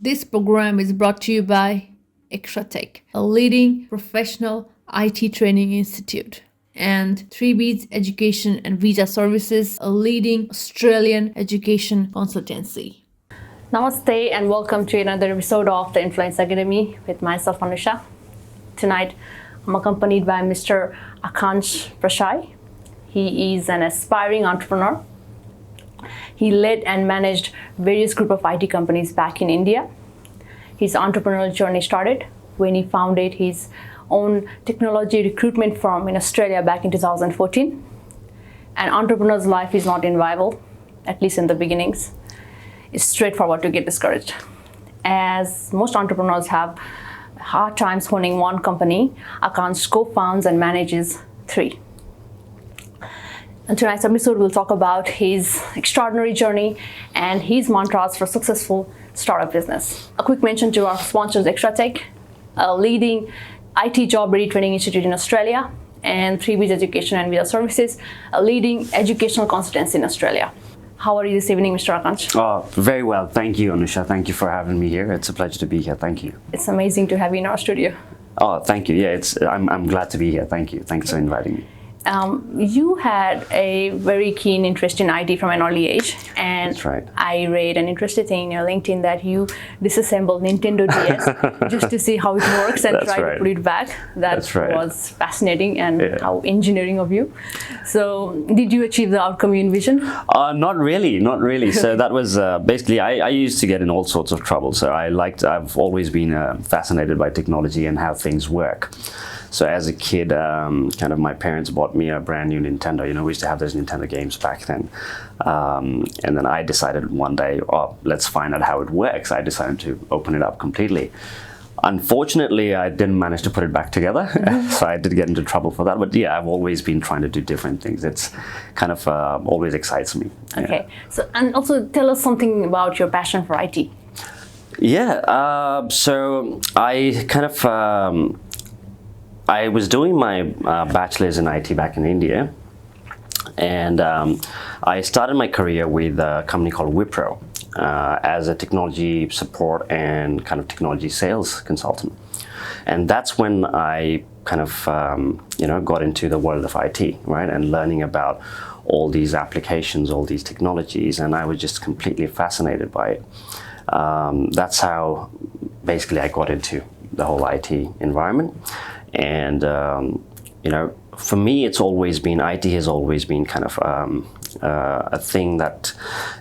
This program is brought to you by Extratech, a leading professional IT training institute, and 3B's Education and Visa Services, a leading Australian education consultancy. Namaste and welcome to another episode of the Influence Academy with myself, Anusha. Tonight, I'm accompanied by Mr. Akansh Prasai. He is an aspiring entrepreneur. He led and managed various group of IT companies back in India. His entrepreneurial journey started when he founded his own technology recruitment firm in Australia back in 2014. An entrepreneur's life is not enviable, at least in the beginnings. It's straightforward to get discouraged. As most entrepreneurs have hard times owning one company, Akansh co-founds and manages 3. In tonight's episode, we'll talk about his extraordinary journey and his mantras for successful startup business. A quick mention to our sponsors, Extratech, a leading IT job-ready training institute in Australia, and 3B's Education and Visa Services, a leading educational consultancy in Australia. How are you this evening, Mr. Akansh? Oh, very well. Thank you, Anusha. Thank you for having me here. It's a pleasure to be here. Thank you. It's amazing to have you in our studio. Oh, thank you. Yeah, I'm glad to be here. Thank you. Thanks for inviting me. You had a very keen interest in IT from an early age, and That's right. I read an interesting thing in your LinkedIn that you disassembled Nintendo DS just to see how it works and That's try right. to put it back. That That's right. was fascinating and Yeah. how engineering of you. So, did you achieve the outcome you envisioned? Not really. So that was basically, I used to get in all sorts of trouble. So I've always been fascinated by technology and how things work. So as a kid, kind of my parents bought me a brand new Nintendo. You know, we used to have those Nintendo games back then. And then I decided one day, oh, let's find out how it works. I decided to open it up completely. Unfortunately, I didn't manage to put it back together. So I did get into trouble for that. But yeah, I've always been trying to do different things. It's kind of always excites me. Okay. Yeah. So, and also tell us something about your passion for IT. Yeah, so I kind of, I was doing my bachelor's in IT back in India, and I started my career with a company called Wipro as a technology support and kind of technology sales consultant. And that's when I kind of, got into the world of IT, right, and learning about all these applications, all these technologies, and I was just completely fascinated by it. That's how basically I got into the whole IT environment. And, for me, IT has always been kind of a thing that,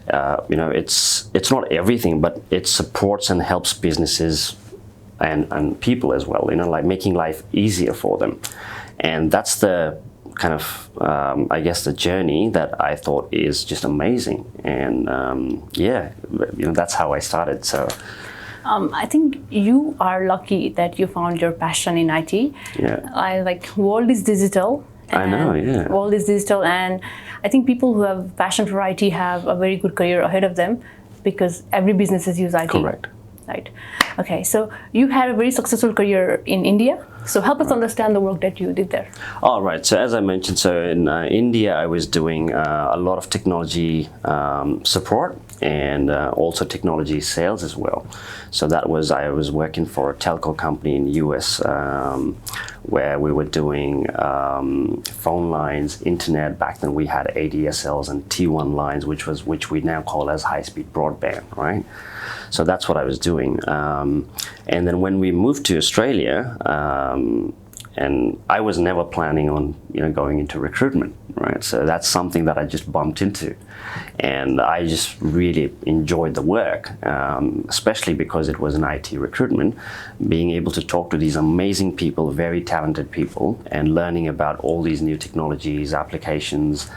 it's not everything, but it supports and helps businesses and people as well, like making life easier for them. And that's the kind of, the journey that I thought is just amazing. And, that's how I started. So. I think you are lucky that you found your passion in IT. Yeah. World is digital. I know, yeah. World is digital, and I think people who have passion for IT have a very good career ahead of them because every business use IT. Correct. Right. Okay, so you had a very successful career in India. So help us understand the work that you did there. All right. So as I mentioned, so in India, I was doing a lot of technology support and also technology sales as well. So I was working for a telco company in the US where we were doing phone lines, internet. Back then we had ADSLs and T1 lines, which we now call as high-speed broadband, right? So that's what I was doing. And then when we moved to Australia, and I was never planning on, going into recruitment, right? So that's something that I just bumped into. And I just really enjoyed the work, especially because it was an IT recruitment, being able to talk to these amazing people, very talented people, and learning about all these new technologies, applications.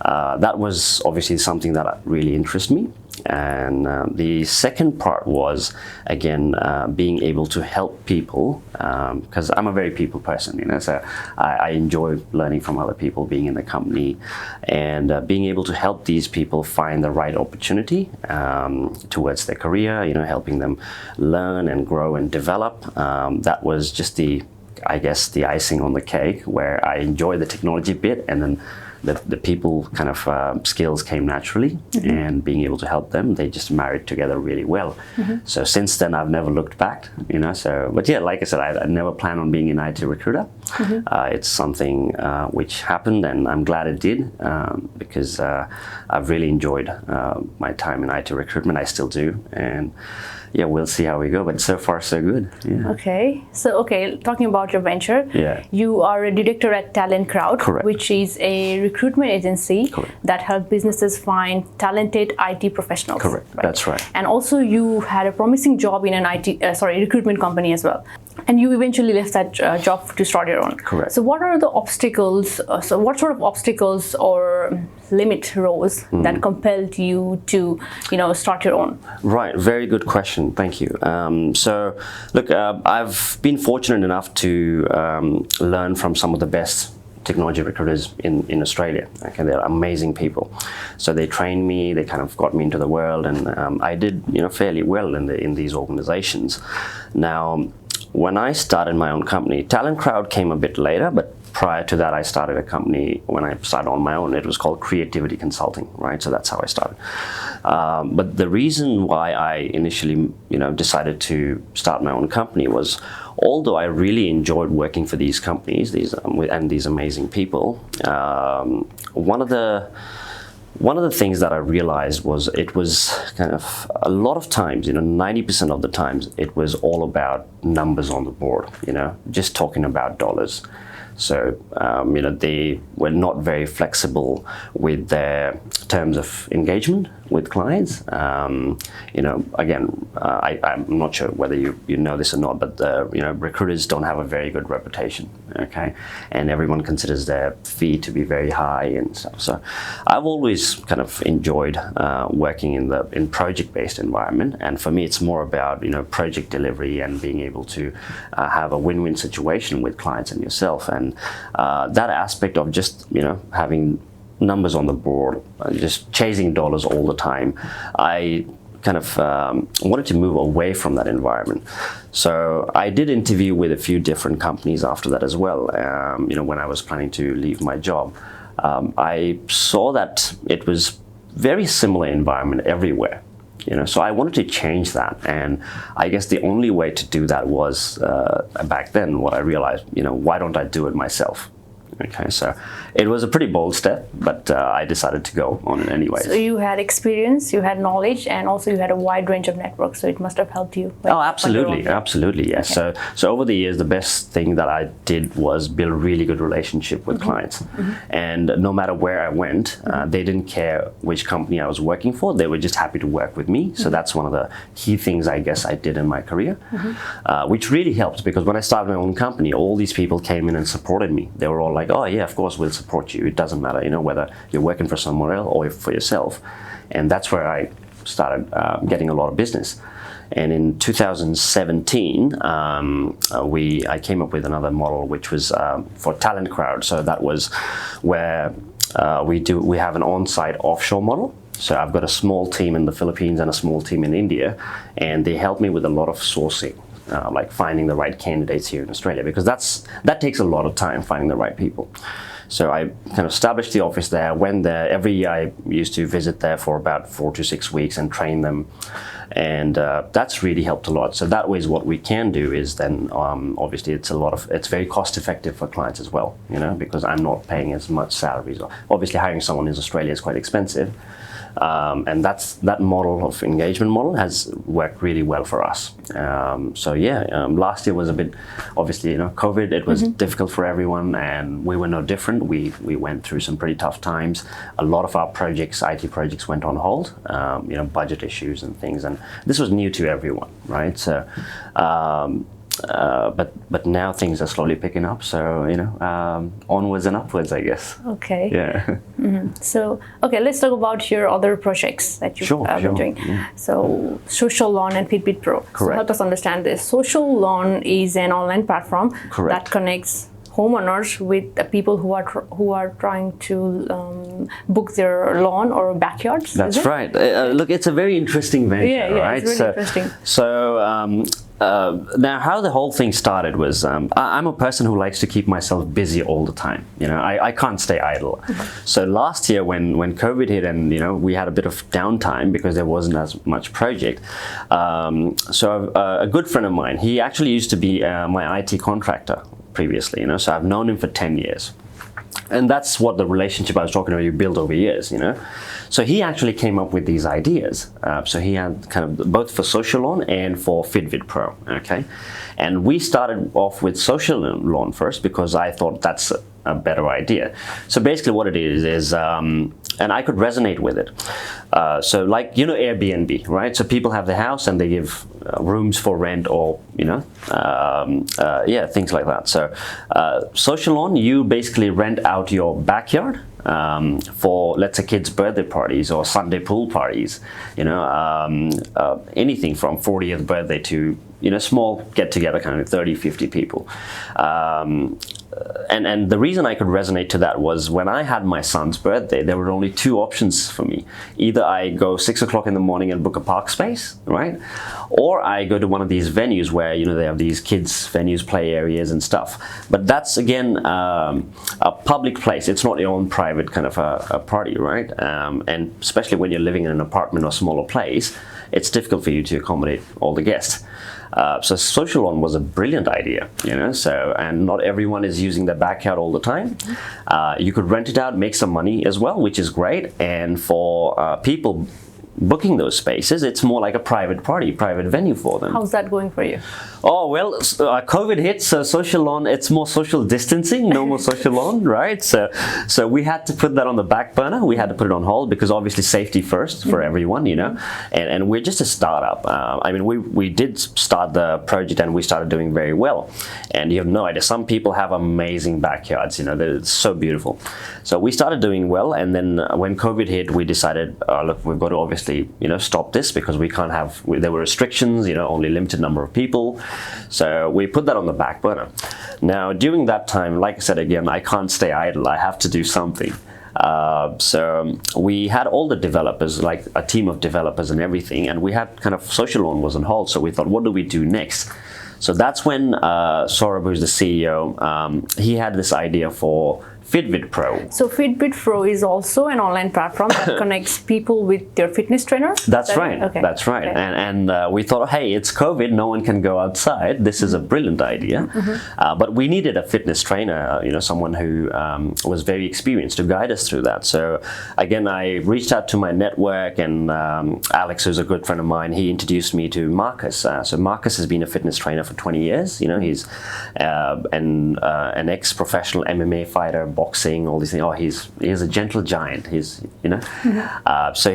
That was obviously something that really interested me. And the second part was, again, being able to help people, because I'm a very people person, so I enjoy learning from other people, being in the company, and being able to help these people find the right opportunity towards their career, helping them learn and grow and develop. That was just the icing on the cake, where I enjoy the technology bit, and then the people kind of skills came naturally, and being able to help them, they just married together really well. So since then, I've never looked back, you know. So, but yeah, like I said, I never planned on being an IT recruiter. It's something which happened, and I'm glad it did, because I've really enjoyed my time in IT recruitment. I still do, and yeah, we'll see how we go, but so far so good. Yeah. Okay, so talking about your venture, you are a director at Talent Crowd, Correct. which is a recruitment agency Correct. that helps businesses find talented IT professionals. Correct. Right? That's right. And also, you had a promising job in an recruitment company as well, and you eventually left that job to start your own. Correct. So, what are the obstacles? So, what sort of obstacles or limit roles that compelled you to, start your own? Right, very good question. Thank you. So, look, I've been fortunate enough to learn from some of the best technology recruiters in Australia. Okay, they're amazing people. So they trained me. They kind of got me into the world, and I did, fairly well in these organizations. Now, when I started my own company, Talent Crowd came a bit later, but prior to that, I started a company. When I started on my own, it was called Creativity Consulting, right? So that's how I started. But the reason why I initially, decided to start my own company was, although I really enjoyed working for these companies, these amazing people, one of the things that I realized was it was kind of a lot of times, 90% of the times, it was all about numbers on the board, just talking about dollars. So, they were not very flexible with their terms of engagement with clients. Again, I'm not sure whether you know this or not, but recruiters don't have a very good reputation. Okay, and everyone considers their fee to be very high and stuff. So, I've always kind of enjoyed working in project-based environment, and for me, it's more about project delivery and being able to have a win-win situation with clients and yourself, and that aspect of just having numbers on the board, just chasing dollars all the time, I kind of wanted to move away from that environment. So I did interview with a few different companies after that as well. When I was planning to leave my job, I saw that it was very similar environment everywhere. So I wanted to change that, and I guess the only way to do that was back then what I realized, why don't I do it myself? Okay, so it was a pretty bold step, but I decided to go on it anyways. So you had experience, you had knowledge, and also you had a wide range of networks, so it must have helped you. Oh, absolutely, yes. Okay. So over the years, the best thing that I did was build a really good relationship with clients. And no matter where I went, they didn't care which company I was working for. They were just happy to work with me. So that's one of the key things I guess I did in my career, which really helped, because when I started my own company, all these people came in and supported me. They were all like, oh yeah, of course we'll support you. It doesn't matter, whether you're working for someone else or for yourself. And that's where I started getting a lot of business. And in 2017, I came up with another model, which was for Talent Crowd. So that was where we have an on-site offshore model. So I've got a small team in the Philippines and a small team in India, and they help me with a lot of sourcing. Like finding the right candidates here in Australia, because that takes a lot of time, finding the right people. So I kind of established the office there, went there. Every year I used to visit there for about 4 to 6 weeks and train them. And that's really helped a lot. So that way, what we can do is then obviously it's very cost effective for clients as well, because I'm not paying as much salaries. Obviously hiring someone in Australia is quite expensive. And that model of engagement model has worked really well for us. Last year was a bit, obviously, COVID, it was difficult for everyone, and we were no different. We went through some pretty tough times. A lot of our IT projects went on hold, budget issues and things, and this was new to everyone, right? So, but now things are slowly picking up, so onwards and upwards, I guess. Okay. Yeah. So let's talk about your other projects that you've been doing. So Social Lawn and Fitbit Pro. Correct. So help us understand this. Social Lawn is an online platform that connects homeowners with the people who are trying to book their lawn or backyards. That's right. Look, it's a very interesting venture, right? It's really interesting. So Now, how the whole thing started was I'm a person who likes to keep myself busy all the time. I can't stay idle. So last year when COVID hit and we had a bit of downtime because there wasn't as much project. So a good friend of mine, he actually used to be my IT contractor previously. So I've known him for 10 years. And that's what the relationship I was talking about, you build over years, So he actually came up with these ideas. So he had kind of both for Social Lawn and for FitVid Pro, okay? And we started off with Social Lawn first because I thought that's a better idea. So basically what it is and I could resonate with it. So like, Airbnb, right? So people have their house and they give rooms for rent or, things like that. So Social Lawn, you basically rent out your backyard for, let's say, kids' birthday parties or Sunday pool parties, anything from 40th birthday to, small get-together, kind of 30, 50 people. And the reason I could resonate to that was when I had my son's birthday, there were only two options for me. Either I go 6 o'clock in the morning and book a park space, right? Or I go to one of these venues where, they have these kids venues, play areas and stuff. But that's, again, a public place. It's not your own private kind of a party, right? And especially when you're living in an apartment or smaller place, it's difficult for you to accommodate all the guests. So Social Lawn was a brilliant idea, and not everyone is using their backyard all the time. You could rent it out, make some money as well, which is great. And for people booking those spaces, it's more like a private party, private venue for them. How's that going for you? Oh, well, COVID hit, so Social Lawn, it's more social distancing, no more Social Lawn, right? So we had to put that on the back burner. We had to put it on hold because obviously safety first for everyone, and we're just a startup. We did start the project and we started doing very well. And you have no idea, some people have amazing backyards, they're so beautiful. So we started doing well, and then when COVID hit, we decided, look, we've got to obviously, stop this because we can't have, there were restrictions, only limited number of people. So we put that on the back burner. Now, during that time, like I said, again, I can't stay idle. I have to do something. So we had all the developers, like a team of developers and everything, and we had kind of Social Lawn was on hold. So we thought, what do we do next? So that's when Saurabh, who's the CEO, he had this idea for FitVid Pro. So FitVid Pro is also an online platform that connects people with their fitness trainer? That's right. Okay. That's right. Okay. And we thought, hey, it's COVID, no one can go outside. This is a brilliant idea. But we needed a fitness trainer, someone who was very experienced to guide us through that. So again, I reached out to my network, and Alex, who's a good friend of mine, he introduced me to Marcus. So Marcus has been a fitness trainer for 20 years. He's an ex-professional MMA fighter, boxing, all these things. Oh, he's a gentle giant. So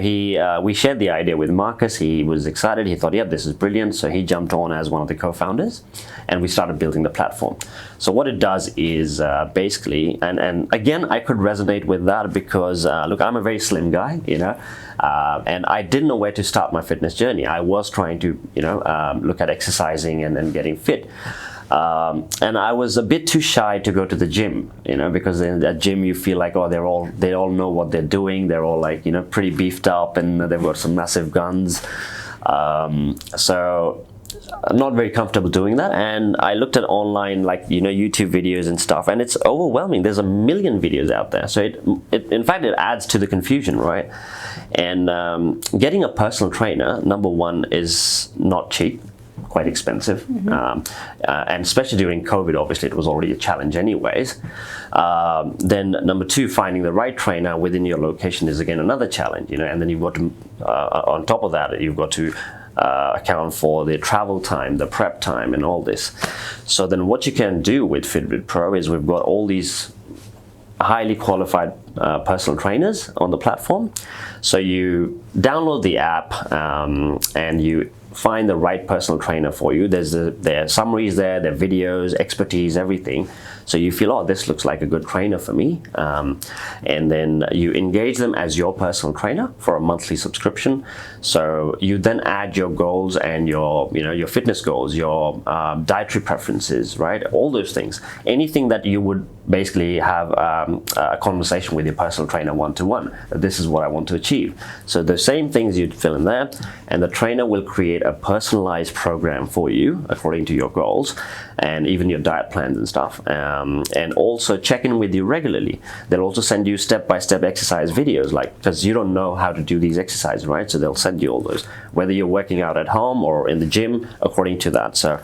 we shared the idea with Marcus. He was excited. He thought, yeah, this is brilliant. So he jumped on as one of the co-founders, and we started building the platform. So what it does is basically, and again, I could resonate with that because look, I'm a very slim guy, and I didn't know where to start my fitness journey. I was trying to, look at exercising and getting fit. And I was a bit too shy to go to the gym, because in that gym you feel like, oh, they all know what they're doing. They're all like, pretty beefed up, and they've got some massive guns. So I'm not very comfortable doing that. And I looked at online, like, YouTube videos and stuff, and it's overwhelming. There's a million videos out there. So in fact, it adds to the confusion, right? And getting a personal trainer, number one, is not cheap. Quite expensive, and especially during COVID, obviously it was already a challenge anyways. Then number two, finding the right trainer within your location is again another challenge, and then you've got to, on top of that, you've got to account for the travel time, the prep time, and all this. So then what you can do with FitVid Pro is we've got all these highly qualified personal trainers on the platform. So you download the app and you find the right personal trainer for you. There are summaries there, there are videos, expertise, everything. So you feel, oh, this looks like a good trainer for me. And then you engage them as your personal trainer for a monthly subscription. So you then add your goals and your fitness goals, your dietary preferences, right? All those things. Anything that you would basically have a conversation with your personal trainer one-to-one. This is what I want to achieve. So the same things you'd fill in there, and the trainer will create create a personalized program for you according to your goals and even your diet plans and stuff, and also check in with you regularly. They'll also send you step-by-step exercise videos, like, because you don't know how to do these exercises, right? So they'll send you all those, whether you're working out at home or in the gym, according to that. So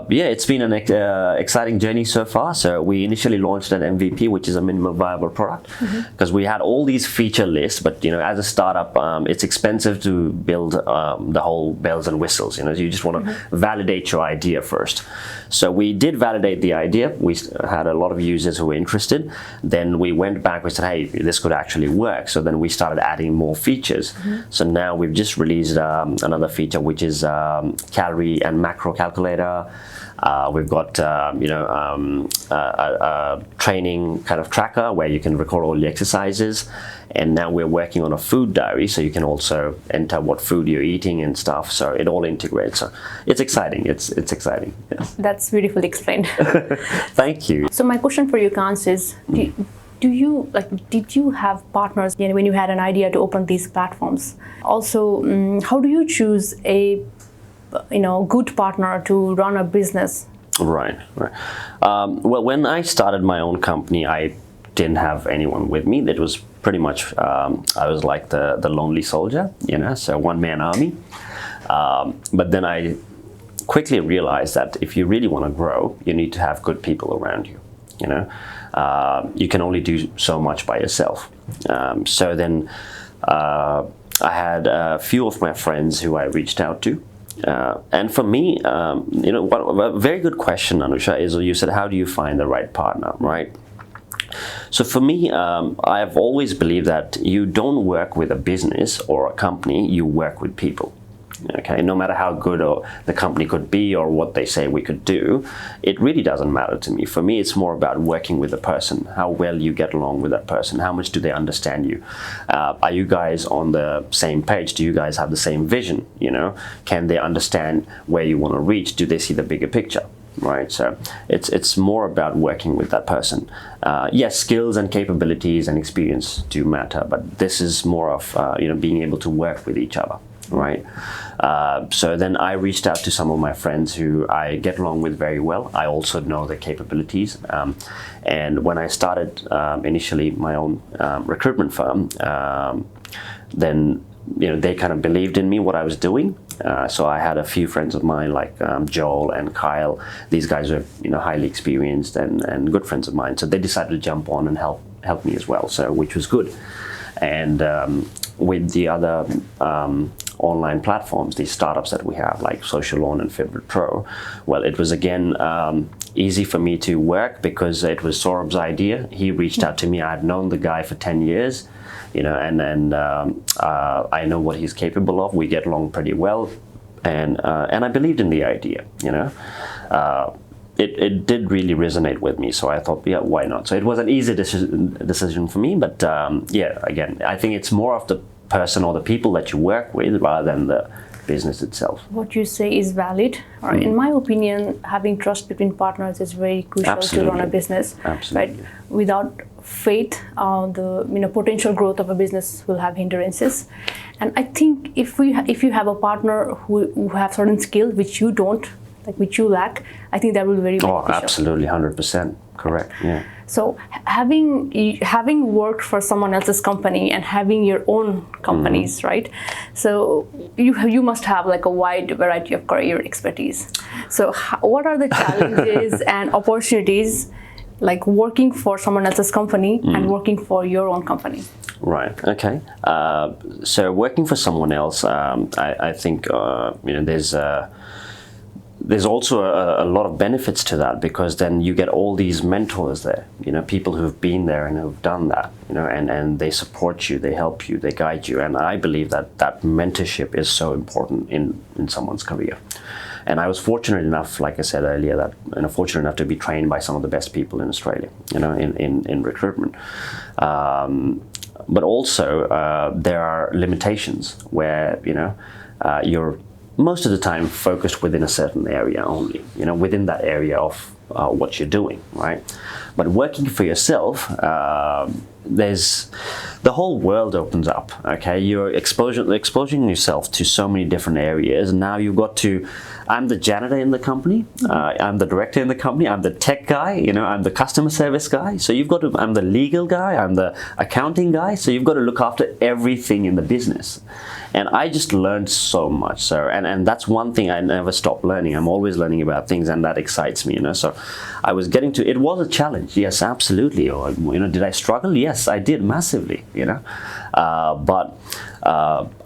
yeah, it's been an exciting journey so far. So we initially launched an MVP, which is a minimum viable product, because we had all these feature lists, but as a startup, it's expensive to build the whole bells and whistles. You just want to validate your idea first. So we did validate the idea. We had a lot of users who were interested. Then we went back, we said, hey, this could actually work. So then we started adding more features. So now we've just released another feature, which is calorie and macro calculator. We've got a training kind of tracker where you can record all the exercises, and now we're working on a food diary, so you can also enter what food you're eating and stuff. So it all integrates. So it's exciting. It's exciting. Yes. That's beautifully explained. Thank you. So my question for you, Akansh, is did you have partners when you had an idea to open these platforms? Also, how do you choose a good partner to run a business? Right. Well, when I started my own company, I didn't have anyone with me. It was pretty much, I was like the lonely soldier, so one-man army. But then I quickly realized that if you really want to grow, you need to have good people around you. You can only do so much by yourself. So then I had a few of my friends who I reached out to. And for me, a very good question, Anusha, is you said, how do you find the right partner, right? So for me, I've always believed that you don't work with a business or a company, you work with people. Okay, no matter how good the company could be or what they say we could do, it really doesn't matter to me. For me, it's more about working with the person, how well you get along with that person, how much do they understand you? Are you guys on the same page? Do you guys have the same vision? Can they understand where you want to reach? Do they see the bigger picture? Right, so it's more about working with that person. Yes, skills and capabilities and experience do matter, but this is more of being able to work with each other. Right. So then I reached out to some of my friends who I get along with very well. I also know their capabilities. And when I started initially my own recruitment firm, then they kind of believed in me, what I was doing. So I had a few friends of mine like Joel and Kyle. These guys are highly experienced and good friends of mine. So they decided to jump on and help me as well. So which was good. And with the other online platforms, these startups that we have, like Social Lawn and Favorite Pro, well, it was again easy for me to work because it was Saurabh's idea. He reached out to me. I had known the guy for 10 years, and I know what he's capable of. We get along pretty well, and I believed in the idea. It did really resonate with me, so I thought, yeah, why not? So it was an easy decision for me, but again, I think it's more of the person or the people that you work with rather than the business itself. What you say is valid. Or in my opinion, having trust between partners is very crucial to run a business. Absolutely. Right? Without faith, the potential growth of a business will have hindrances. And I think if you have a partner who have certain skills which you don't, which you lack, I think that will be very beneficial. Oh, absolutely, 100%. Correct. Yeah. So having worked for someone else's company and having your own companies, right? So you must have a wide variety of career expertise. So what are the challenges and opportunities working for someone else's company and working for your own company? Right. Okay. So working for someone else, I think there's also a lot of benefits to that, because then you get all these mentors there, people who've been there and who've done that, and they support you, they help you, they guide you. And I believe that mentorship is so important in someone's career. And I was fortunate enough, like I said earlier, fortunate enough to be trained by some of the best people in Australia, in recruitment. But also there are limitations where, you're most of the time focused within a certain area only, within that area of what you're doing, right? But working for yourself, there's the whole world opens up. Okay, you're exposing yourself to so many different areas. And now you've got to. I'm the janitor in the company. I'm the director in the company. I'm the tech guy. You know, I'm the customer service guy. So you've got to. I'm the legal guy. I'm the accounting guy. So you've got to look after everything in the business. And I just learned so much. So and that's one thing I never stop learning. I'm always learning about things, and that excites me. You know, so I was getting to. It was a challenge. Yes, absolutely. Or you know, did I struggle? Yes, I did massively. You know, but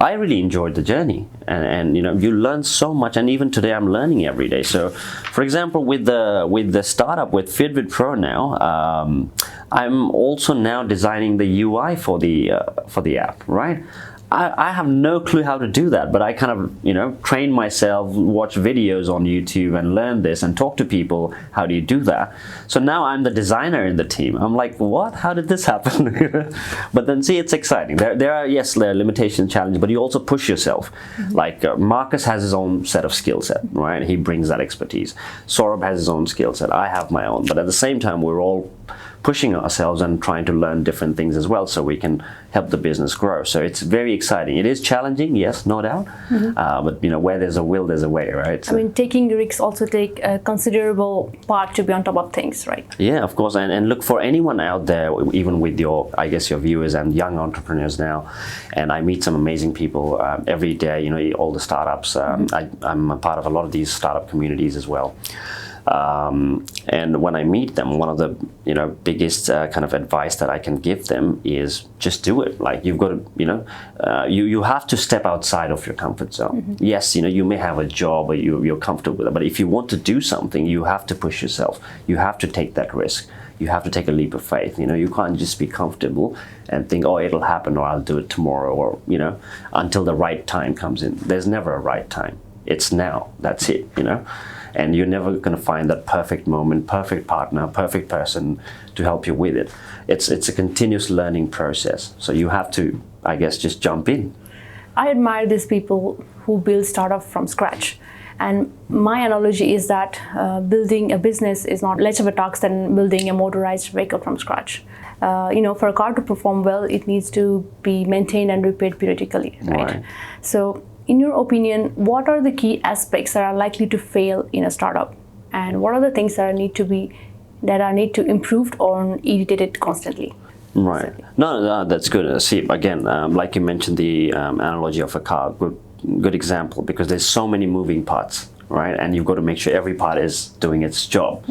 I really enjoyed the journey, and you know, you learn so much. And even today, I'm learning every day. So, for example, with the startup with Fitbit Pro now, I'm also now designing the UI for the app, right? I have no clue how to do that, but I kind of, you know, train myself, watch videos on YouTube and learn this and talk to people. How do you do that? So now I'm the designer in the team. I'm like, what? How did this happen? But then see, it's exciting. There are limitation challenges, but you also push yourself. Like Marcus has his own set of skill set, right? He brings that expertise. Saurabh has his own skill set. I have my own, but at the same time, we're all pushing ourselves and trying to learn different things as well, so we can help the business grow. So it's very exciting. It is challenging, yes, no doubt. But you know, where there's a will, there's a way, right? So, I mean, taking risks also take a considerable part to be on top of things, right? Yeah, of course. And look, for anyone out there, even with your viewers and young entrepreneurs now, and I meet some amazing people every day. You know, all the startups. I'm a part of a lot of these startup communities as well. And when I meet them, one of the biggest kind of advice that I can give them is just do it. Like, you've got to you have to step outside of your comfort zone. Yes, you may have a job or you're comfortable with it, but if you want to do something, you have to push yourself. You have to take that risk. You have to take a leap of faith. You can't just be comfortable and think, oh, it'll happen, or I'll do it tomorrow, or until the right time comes in. There's never a right time. It's now. That's it. And you're never going to find that perfect moment, perfect partner, perfect person to help you with it. It's a continuous learning process. So you have to, I guess, just jump in. I admire these people who build startup from scratch. And my analogy is that building a business is not less of a task than building a motorized vehicle from scratch. For a car to perform well, it needs to be maintained and repaired periodically, right? So, in your opinion, what are the key aspects that are likely to fail in a startup, and what are the things that need to improve or irritated constantly? Right. No, that's good. See, again, like you mentioned, the analogy of a car, good example, because there's so many moving parts, right? And you've got to make sure every part is doing its job.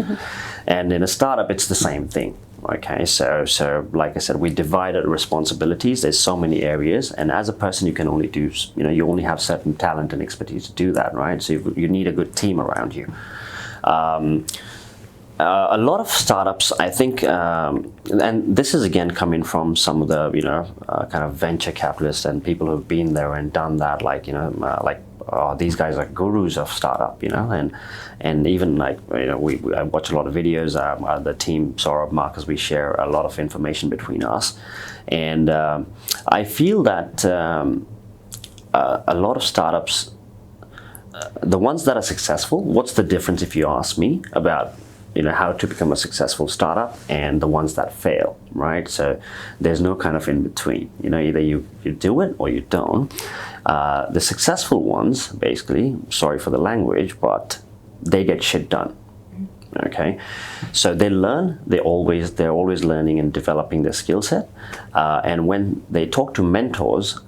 And in a startup, it's the same thing. Okay, so like I said, we divided responsibilities. There's so many areas, and as a person, you can only do, you only have certain talent and expertise to do that, right? So you need a good team around you. A lot of startups, I think, and this is again coming from some of the, kind of venture capitalists and people who've been there and done that, these guys are gurus of startup, and even I watch a lot of videos. The team, Saurabh, Marcus, we share a lot of information between us, and I feel that a lot of startups, the ones that are successful, what's the difference, if you ask me, about how to become a successful startup and the ones that fail, right? So there's no kind of in between. Either you do it or you don't. The successful ones, basically, sorry for the language, but they get shit done. Okay, so they learn. They're always learning and developing their skill set. And when they talk to mentors,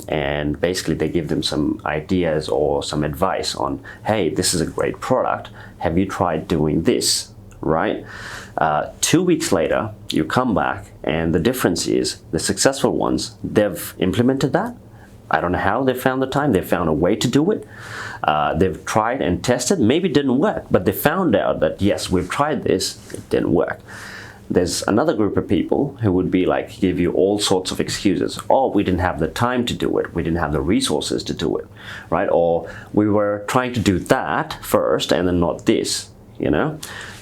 and basically they give them some ideas or some advice on, hey, this is a great product. Have you tried doing this? Right? 2 weeks later, you come back, and the difference is the successful ones, they've implemented that. I don't know how they found the time. They found a way to do it. They've tried and tested. Maybe it didn't work, but they found out that, yes, we've tried this. It didn't work. There's another group of people who would be like, give you all sorts of excuses. Oh, we didn't have the time to do it. We didn't have the resources to do it, right? Or we were trying to do that first and then not this,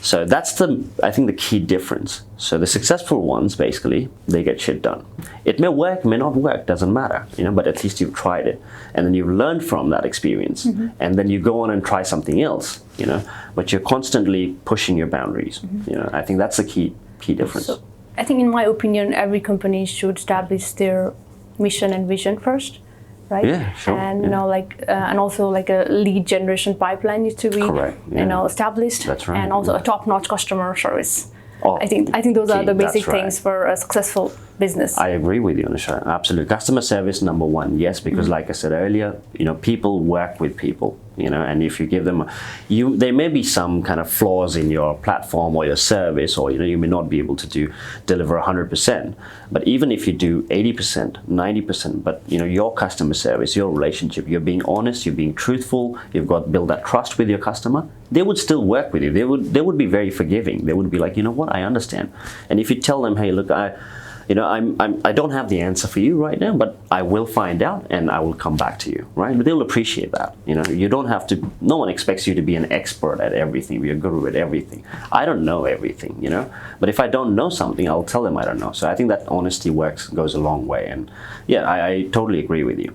So that's I think the key difference. So the successful ones, basically, they get shit done. It may work, may not work, doesn't matter, but at least you've tried it. And then you've learned from that experience. And then you go on and try something else, But you're constantly pushing your boundaries. I think that's the key difference. So I think, in my opinion, every company should establish their mission and vision first, right? Yeah, sure. And and also like a lead generation pipeline needs to be Correct, yeah. established. That's right, And also yeah. a top-notch customer service. Oh, I think those are key, the basic that's right. things for a successful business. I agree with you, Anusha. Absolutely. Customer service, number one, yes, because like I said earlier, people work with people, and if you give them, there may be some kind of flaws in your platform or your service, or, you may not be able to deliver 100%. But even if you do 80%, 90%, but, your customer service, your relationship, you're being honest, you're being truthful, you've got build that trust with your customer, they would still work with you. They would be very forgiving. They would be like, you know what, I understand. And if you tell them, hey, look, I don't have the answer for you right now, but I will find out and I will come back to you, right? But they'll appreciate that. You don't have to, no one expects you to be an expert at everything, be a guru at everything. I don't know everything, but if I don't know something, I'll tell them I don't know. So I think that honesty goes a long way. And yeah, I totally agree with you.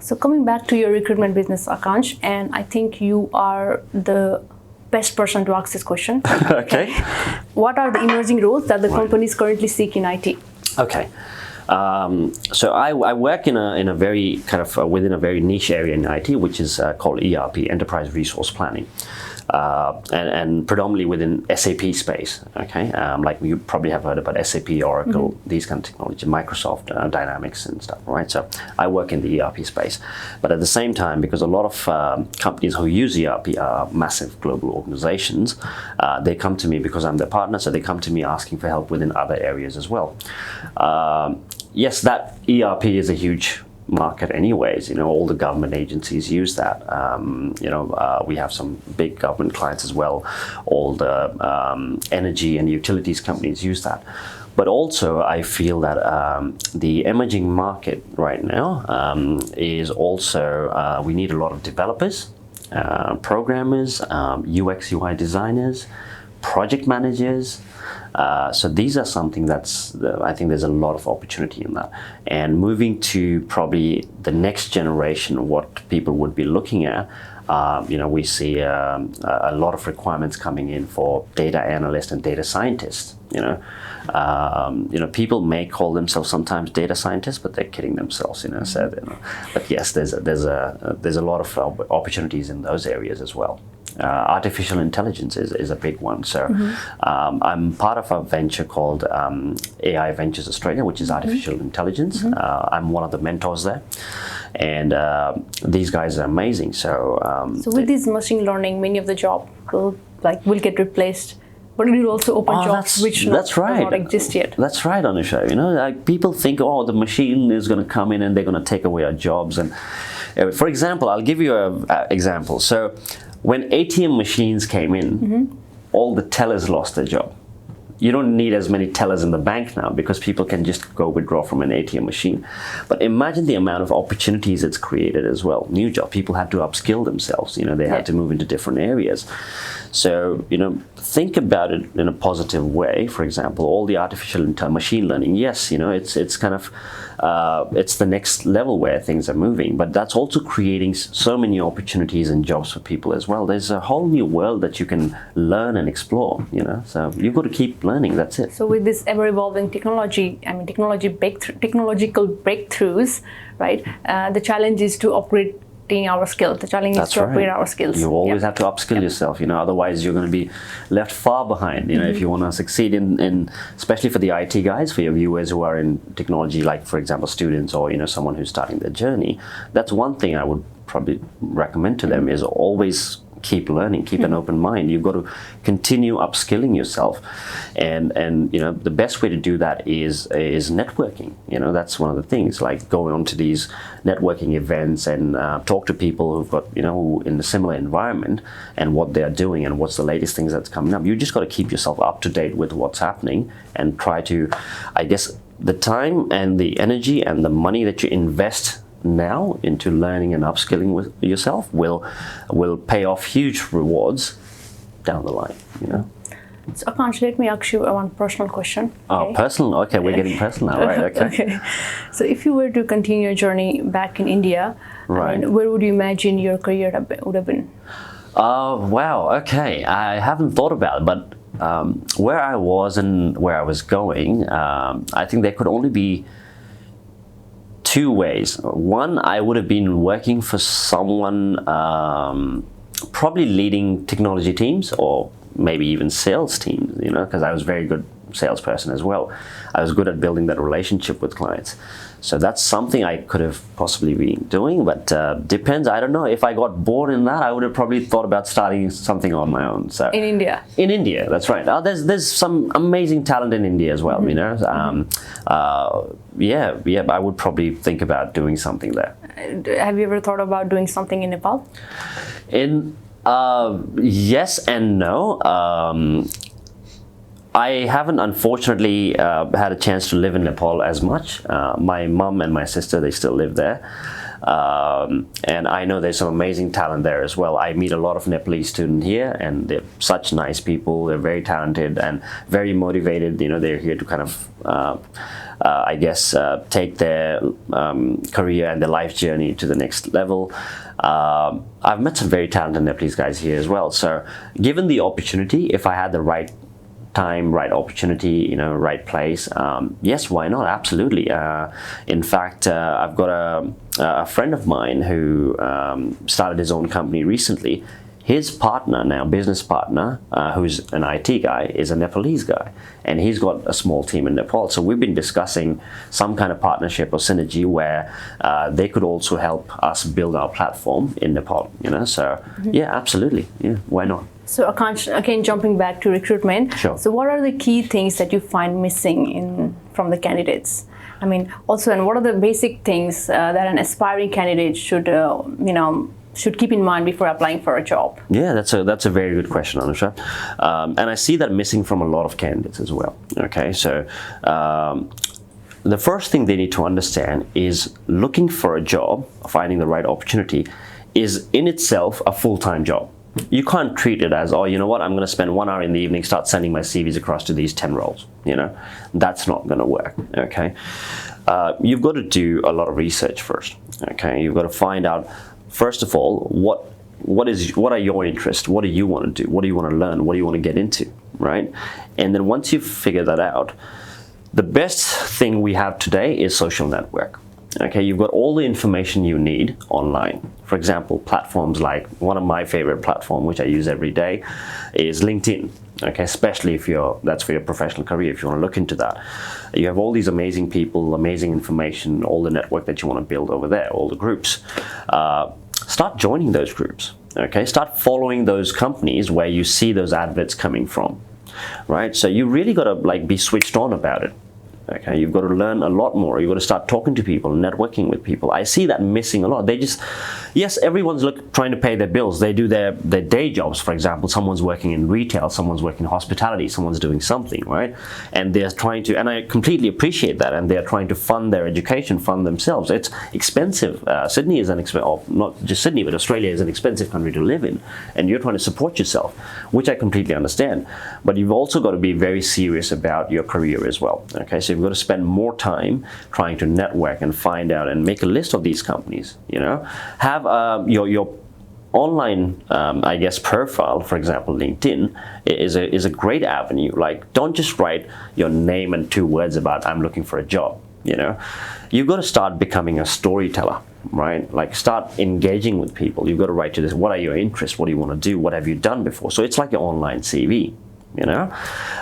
So coming back to your recruitment business, Akansh, and I think you are the best person to ask this question. Okay. What are the emerging roles that the companies currently seek in IT? Okay. So I work in a very kind of within a very niche area in IT, which is called ERP, Enterprise Resource Planning. And predominantly within SAP space, okay? Like you probably have heard about SAP, Oracle, these kind of technology, Microsoft Dynamics and stuff, right? So I work in the ERP space. But at the same time, because a lot of companies who use ERP are massive global organizations, they come to me because I'm their partner, so they come to me asking for help within other areas as well. Yes, that ERP is a huge market anyways, all the government agencies use that. We have some big government clients as well. All the energy and utilities companies use that. But also I feel that the emerging market right now is also, we need a lot of developers, programmers, UX, UI designers, project managers. So these are something I think there's a lot of opportunity in that. And moving to probably the next generation, what people would be looking at, we see a lot of requirements coming in for data analysts and data scientists. People may call themselves sometimes data scientists, but they're kidding themselves. But yes, there's a lot of opportunities in those areas as well. Artificial intelligence is a big one. So I'm part of a venture called AI Ventures Australia, which is artificial intelligence. I'm one of the mentors there. And these guys are amazing. So with this machine learning, many of the jobs will get replaced. But it will also open jobs which do not exist yet. That's right, Anusha. People think, the machine is going to come in and they're going to take away our jobs. And for example, I'll give you an example. So when ATM machines came in, all the tellers lost their job. You don't need as many tellers in the bank now because people can just go withdraw from an ATM machine. But imagine the amount of opportunities it's created as well. New job, people had to upskill themselves. They had to move into different areas. So, think about it in a positive way. For example, all the artificial machine learning, yes, it's kind of, it's the next level where things are moving, but that's also creating so many opportunities and jobs for people as well. There's a whole new world that you can learn and explore, so you've got to keep learning, that's it. So with this ever-evolving technology, technological breakthroughs, right, the challenge is to upgrade our skills. The challenge is to upgrade our skills. You always have to upskill yourself, otherwise you're going to be left far behind, if you want to succeed in, especially for the IT guys, for your viewers who are in technology, like for example, students or, someone who's starting their journey. That's one thing I would probably recommend to them is always keep learning, keep an open mind. You've got to continue upskilling yourself, and the best way to do that is networking. That's one of the things, like going on to these networking events and talk to people who've got in a similar environment and what they're doing and what's the latest things that's coming up. You just got to keep yourself up to date with what's happening and try to, I guess, the time and the energy and the money that you invest now into learning and upskilling with yourself will pay off huge rewards down the line. So Akansh, let me ask you one personal question. Oh, personal? Okay, we're getting personal now, right? Okay. Okay. So if you were to continue your journey back in India, right, where would you imagine your career would have been? Wow, okay. I haven't thought about it, but where I was and where I was going, I think there could only be two ways. One, I would have been working for someone probably leading technology teams or maybe even sales teams, because I was a very good salesperson as well. I was good at building that relationship with clients. So that's something I could have possibly been doing, but depends. I don't know. If I got bored in that, I would have probably thought about starting something on my own. So in India? In India, that's right. There's some amazing talent in India as well, Yeah, I would probably think about doing something there. Have you ever thought about doing something in Nepal? Yes and no. I haven't, unfortunately, had a chance to live in Nepal as much. My mum and my sister, they still live there. And I know there's some amazing talent there as well. I meet a lot of Nepalese students here, and they're such nice people. They're very talented and very motivated. They're here to kind of, take their career and their life journey to the next level. I've met some very talented Nepalese guys here as well. So given the opportunity, if I had the right time, right opportunity, right place, yes, why not? Absolutely. In fact, I've got a friend of mine who started his own company recently. His partner now, business partner, who's an IT guy, is a Nepalese guy, and he's got a small team in Nepal. So we've been discussing some kind of partnership or synergy where they could also help us build our platform in Nepal. So yeah, absolutely. Yeah, why not? So Akansh, again, jumping back to recruitment. Sure. So what are the key things that you find missing from the candidates? I mean, also, and what are the basic things that an aspiring candidate should keep in mind before applying for a job? Yeah, that's a very good question, Anusha. And I see that missing from a lot of candidates as well. Okay, so the first thing they need to understand is looking for a job, finding the right opportunity, is in itself a full-time job. You can't treat it as, I'm going to spend 1 hour in the evening, start sending my CVs across to these 10 roles. That's not going to work. Okay, you've got to do a lot of research first. Okay, you've got to find out, first of all, what are your interests? What do you want to do? What do you want to learn? What do you want to get into? Right, and then once you figure that out, the best thing we have today is social network. Okay, you've got all the information you need online. For example, platforms like one of my favorite platforms, which I use every day, is LinkedIn. Okay, especially if that's for your professional career, if you want to look into that. You have all these amazing people, amazing information, all the network that you want to build over there, all the groups. Start joining those groups. Okay, start following those companies where you see those adverts coming from. Right, so you really got to be switched on about it. Okay, you've got to learn a lot more. You've got to start talking to people, networking with people. I see that missing a lot. Yes, everyone's trying to pay their bills. They do their day jobs. For example, someone's working in retail, someone's working in hospitality, someone's doing something, right? And they're trying to, and I completely appreciate that, and they're trying to fund their education, fund themselves. It's expensive. Sydney is not just Sydney, but Australia is an expensive country to live in, and you're trying to support yourself, which I completely understand. But you've also got to be very serious about your career as well. Okay, so you've got to spend more time trying to network and find out and make a list of these companies. Have your online profile, for example LinkedIn, is a great avenue. Don't just write your name and 2 words about I'm looking for a job. You've got to start becoming a storyteller, right? Start engaging with people. You've got to write to this, what are your interests, what do you want to do, what have you done before? So it's like your online CV.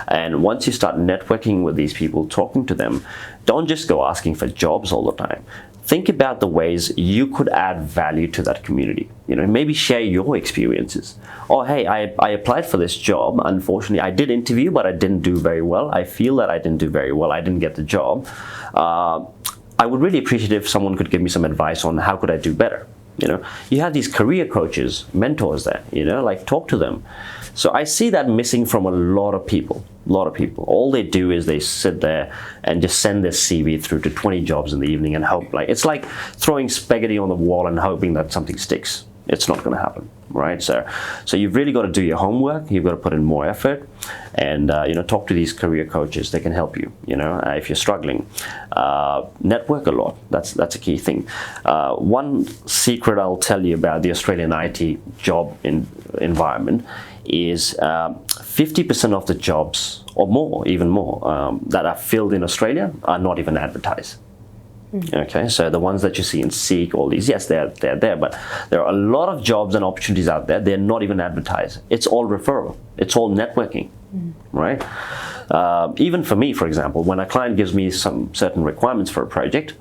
And once you start networking with these people, talking to them, don't just go asking for jobs all the time. Think about the ways you could add value to that community. Maybe share your experiences. Oh, hey, I applied for this job. Unfortunately, I did interview, but I didn't do very well. I feel that I didn't do very well. I didn't get the job. I would really appreciate if someone could give me some advice on how could I do better. You have these career coaches, mentors there, talk to them. So I see that missing from a lot of people. All they do is they sit there and just send their CV through to 20 jobs in the evening and hope. It's like throwing spaghetti on the wall and hoping that something sticks. It's not going to happen, right? So you've really got to do your homework. You've got to put in more effort, and talk to these career coaches. They can help you. If you're struggling, network a lot. That's a key thing. One secret I'll tell you about the Australian IT job environment is 50% of the jobs, or more, even more, that are filled in Australia are not even advertised. Okay, so the ones that you see in Seek, all these, yes, they're there, but there are a lot of jobs and opportunities out there. They're not even advertised. It's all referral. It's all networking, right? Even for me, for example, when a client gives me some certain requirements for a project,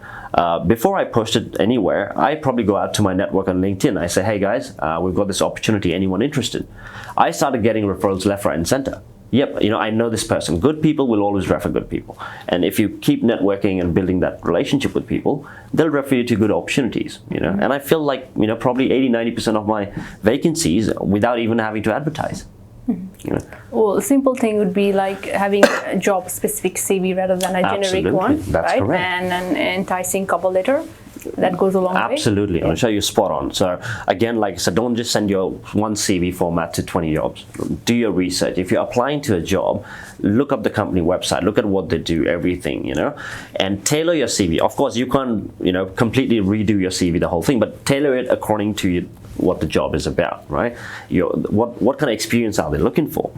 before I post it anywhere, I probably go out to my network on LinkedIn. I say, hey guys, we've got this opportunity. Anyone interested? I started getting referrals left, right, and center. Yep, I know this person. Good people will always refer good people. And if you keep networking and building that relationship with people, they'll refer you to good opportunities, And I feel like, probably 80-90% of my vacancies without even having to advertise. Well, a simple thing would be like having a job-specific CV rather than a generic one, that's right? correct. And an enticing cover letter. That goes a long way. Absolutely. I'll show you spot on. So again, like I said, don't just send your one CV format to 20 jobs. Do your research. If you're applying to a job, look up the company website, look at what they do, everything, and tailor your CV. Of course, you can't, completely redo your CV, the whole thing, but tailor it according to what the job is about, right? What kind of experience are they looking for?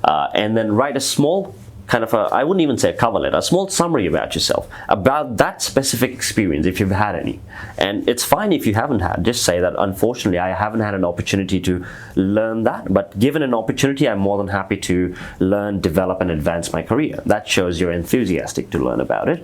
And then write a small kind of I wouldn't even say a cover letter, a small summary about yourself, about that specific experience if you've had any. And it's fine if you haven't had, just say that unfortunately I haven't had an opportunity to learn that, but given an opportunity, I'm more than happy to learn, develop, and advance my career. That shows you're enthusiastic to learn about it.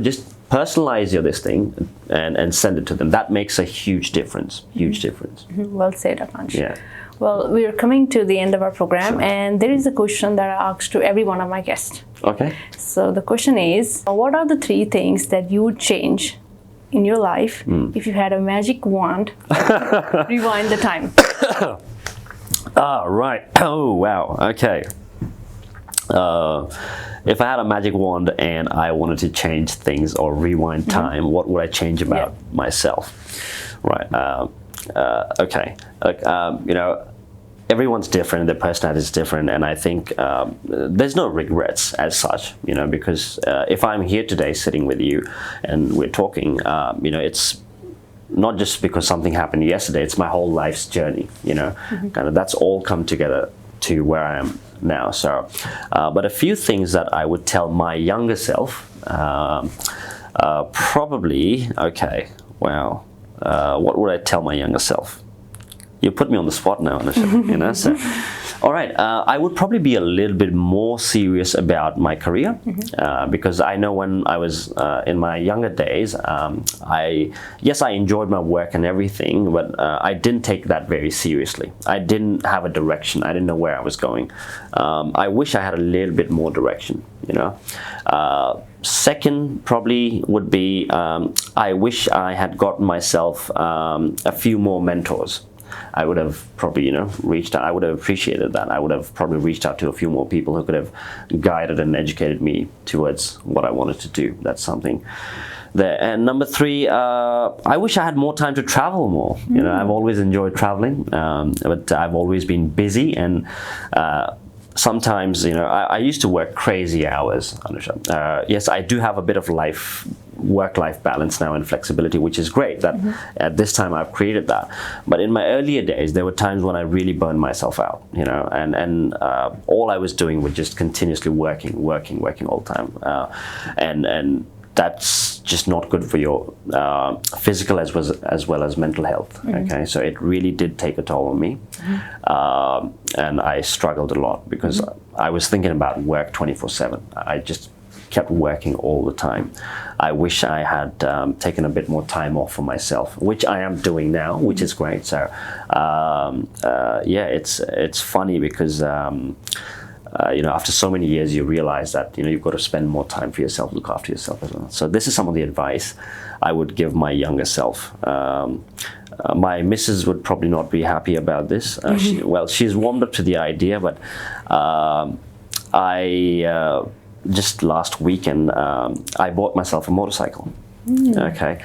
Just personalize this thing and send it to them. That makes a huge difference, huge difference. Well said, Akansh. Yeah. Well, we're coming to the end of our program, and there is a question that I ask to every one of my guests. Okay. So the question is, what are the 3 things that you would change in your life if you had a magic wand, rewind the time? Right. Oh, wow. Okay. If I had a magic wand and I wanted to change things or rewind time, what would I change about myself? Right. Okay. Everyone's different, their personality is different, and I think there's no regrets as such, because if I'm here today sitting with you and we're talking, it's not just because something happened yesterday, it's my whole life's journey, kind of that's all come together to where I am now. So, but a few things that I would tell my younger self, probably, okay, wow. What would I tell my younger self? You put me on the spot now, Anusha, So, all right, I would probably be a little bit more serious about my career because I know when I was in my younger days, I enjoyed my work and everything, but I didn't take that very seriously. I didn't have a direction. I didn't know where I was going. I wish I had a little bit more direction, Second probably would be I wish I had gotten myself a few more mentors. I would have probably, reached out. I would have appreciated that. I would have probably reached out to a few more people who could have guided and educated me towards what I wanted to do. That's something there. And number 3, I wish I had more time to travel more. I've always enjoyed traveling, but I've always been busy and sometimes, I used to work crazy hours, Anusha. Yes, I do have a bit of work-life balance now and flexibility, which is great that at this time I've created that. But in my earlier days, there were times when I really burned myself out, and all I was doing was just continuously working all the time. And that's just not good for your physical as well as mental health. Okay, so it really did take a toll on me, and I struggled a lot because I was thinking about work 24/7. I just kept working all the time. I wish I had taken a bit more time off for myself, which I am doing now, which is great. So it's funny because after so many years, you realize that you've got to spend more time for yourself, look after yourself as well. So this is some of the advice I would give my younger self. My missus would probably not be happy about this. She's warmed up to the idea, but I just last weekend I bought myself a motorcycle. Okay,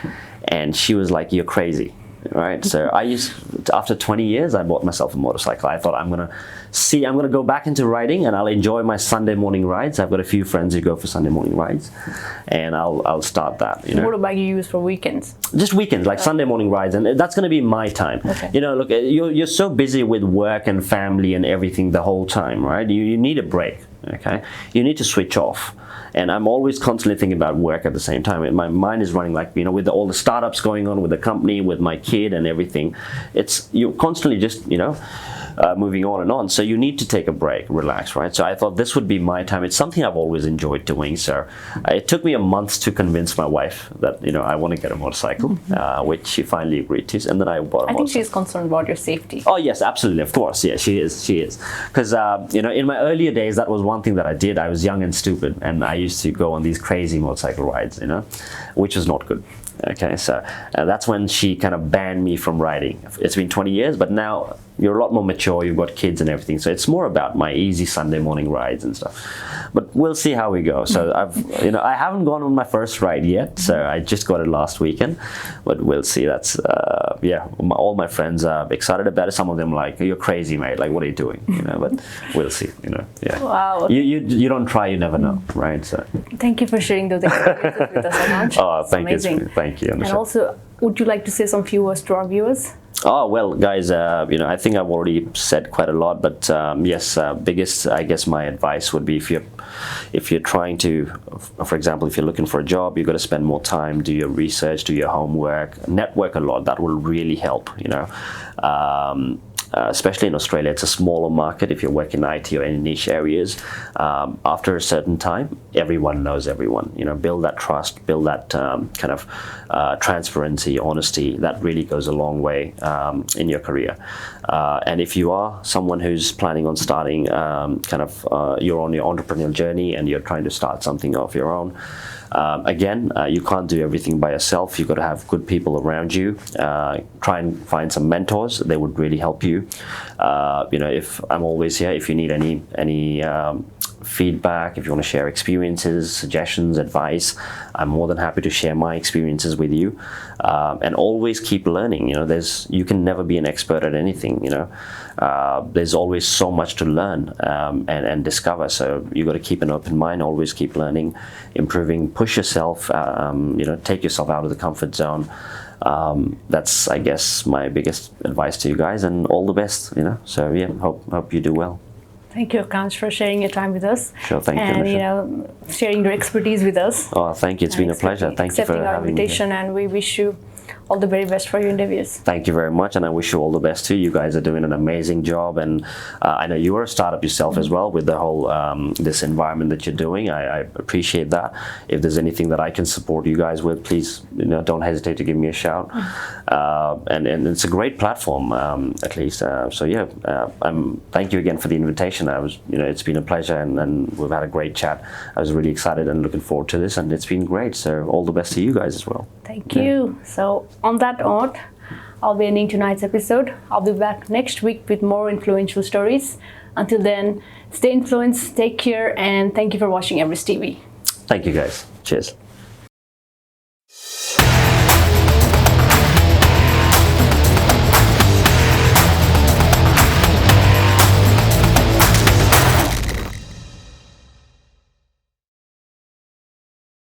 and she was like, "You're crazy." right? So after 20 years, I bought myself a motorcycle. I thought I'm gonna go back into riding, and I'll enjoy my Sunday morning rides. I've got a few friends who go for Sunday morning rides, and I'll start that. You know, Motorbike you use for weekends? Just weekends, like Sunday morning rides, and that's going to be my time. Okay. You know, look, you're so busy with work and family and everything the whole time, right? You need a break. Okay, you need to switch off. And I'm always constantly thinking about work at the same time. And my mind is running, like, you know, with all the startups going on with the company, with my kid and everything. You're constantly just, you know, moving on and on. So you need to take a break, relax, right? So I thought this would be my time. It's something I've always enjoyed doing. So it took me a month to convince my wife that, you know, I want to get a motorcycle, which she finally agreed to. And then I bought a motorcycle. I think she's concerned about your safety. Oh, yes, absolutely. Of course. Yeah, she is. Because, you know, in my earlier days, that was one thing that I did. I was young and stupid, and I used to go on these crazy motorcycle rides, you know, which was not good. Okay, so that's when she kind of banned me from riding. It's been 20 years, but now you're a lot more mature, you've got kids and everything, so it's more about my easy Sunday morning rides and stuff. But we'll see how we go. So I haven't gone on my first ride yet, so I just got it last weekend, but we'll see. That's all my friends are excited about it. Some of them like, you're crazy, mate, like, what are you doing, you know? But we'll see, you know. Yeah. Wow. You don't try, you never know, right? So thank you for sharing those experiences with us, Akansh. Oh, thank you. Thank you. And also, would you like to say some few words to our viewers? Oh, well, guys, you know, I think I've already said quite a lot, but yes, biggest, I guess my advice would be if you're trying to, for example, if you're looking for a job, you've got to spend more time, do your research, do your homework, network a lot. That will really help, you know. Especially in Australia, it's a smaller market. If you're working in IT or any niche areas, after a certain time, everyone knows everyone. You know, build that trust, build that kind of transparency, honesty. That really goes a long way in your career. And if you are someone who's planning on starting, you're on your entrepreneurial journey and you're trying to start something of your own. Again, you can't do everything by yourself. You've got to have good people around you. Try and find some mentors. They would really help you. You know, if I'm always here, if you need any feedback, if you want to share experiences, suggestions, advice, I'm more than happy to share my experiences with you. And always keep learning. You know, you can never be an expert at anything. You know, there's always so much to learn and discover. So you got to keep an open mind. Always keep learning, improving, push yourself. You know, take yourself out of the comfort zone. That's, I guess, my biggest advice to you guys. And all the best. You know, so yeah, hope you do well. Thank you, Akansh, for sharing your time with us. Sure, thank you. And, you know, sharing your expertise with us. Oh, thank you. It's been a pleasure. Thank you for having me. Accepting our invitation, and we wish you all the very best for your interviews. Thank you very much, and I wish you all the best too. You guys are doing an amazing job, and I know you are a startup yourself as well with the whole this environment that you're doing. I appreciate that. If there's anything that I can support you guys with, please, you know, don't hesitate to give me a shout. And it's a great platform, at least. So yeah, thank you again for the invitation. It's been a pleasure, and we've had a great chat. I was really excited and looking forward to this, and it's been great. So all the best to you guys as well. Thank you. So on that note, I'll be ending tonight's episode. I'll be back next week with more influential stories. Until then, stay influenced, take care, and thank you for watching Everest TV. Thank you guys. Cheers.